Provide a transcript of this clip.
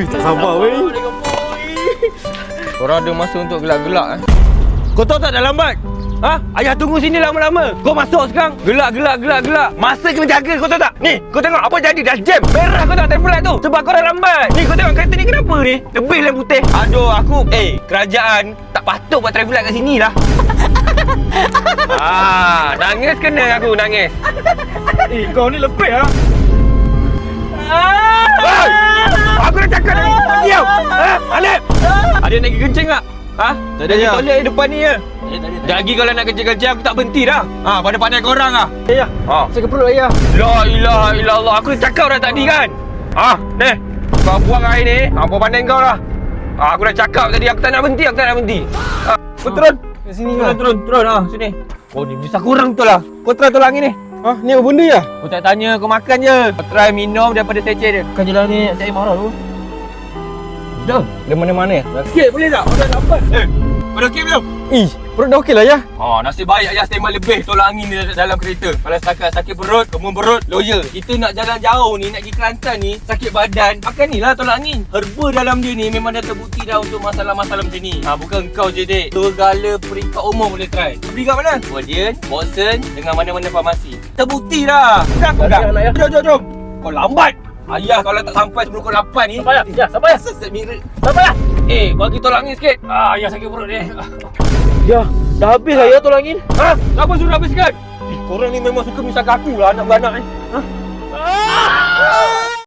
Tak sabar weh. Korang ada masa untuk gelak-gelak Kau tahu tak dah lambat? Ha? Ayah tunggu sini lama-lama. Kau masuk sekarang. Gelak. Masa kena jaga, kau tahu tak? Ni, kau tengok apa jadi dah jam. Merah kau tak telefon light tu. Sebab kau dah lambat. Ni kau tengok kereta ni kenapa ni? Lebih lamp putih. Aduh, aku kerajaan tak patut buat traffic light kat sini lah. Nangis kena aku, nangis. Kau ni lebih lah. Aku dah cakap dah. Diam. Alip. Ada nak pergi kencing tak? Tak ada. Toilet depan ni je. Sekejap lagi kalau nak kencing-kencing aku tak berhenti dah. Pada pandai korang lah. Ayah, sakit perut ayah. La ilaha illallah. Aku dah cakap dah tadi kan. Ni. Kau buang air ni. Apa pandai kau lah. Aku dah cakap tadi aku tak nak berhenti. Kau turun. Kat sini Turun. Sini. Kau ni bisa kurang betul lah. Kau try tolong ni. Ni apa benda ya? Kau tak tanya, kau makan je. Kau try minum daripada secet dia. Kan je lah ni, saya marah tu. Dah. Dari mana-mana ya? Sikit boleh tak? Kau dah dapat. Kau dah okey belum? Perut dah okey lah ya? Nasib baik ayah standby lebih tolak angin ni dalam kereta. Kalau setakat sakit perut, kemung perut, lawyer. Kita nak jalan jauh ni, nak pergi Kelantan ni, sakit badan, pakai ni lah tolak angin. Herba dalam dia ni memang dah terbukti dah untuk masalah-masalah macam ni. Bukan kau je dek. Segala peringkat umum boleh try. Beli kat mana? Guardian, Watson dengan mana-mana farmasi. Terbukti dah. Pegang. Jom. Kau lambat. Ayah kalau tak sampai sebelum kau 8 ni. Sabar ya? Sabar ya? Set mirror. Sabar ya? Bagi tolak angin sikit. Ayah sakit perut ni. Ya, dah habis lah ya tolong angin. Siapa suruh habiskan? Korang ni memang suka misahkan aku lah anak beranak ni.